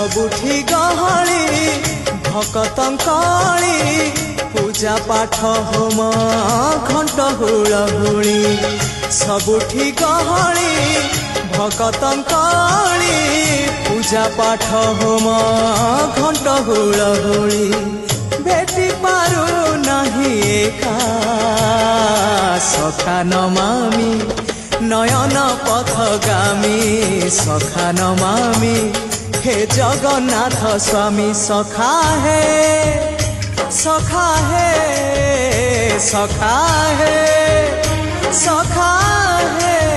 सबुठी गहली भकतंकली पूजा पाठ होम घंट हुलहुली सबुठी गहली भकतंकली पूजा पाठ होम घंट हुलहुली भेटी पारू नहीं एका सखा नमामि नयन पथगामी सखा नमामि हे जगन्नाथ स्वामी सखा है सखा है सखा है सखा है।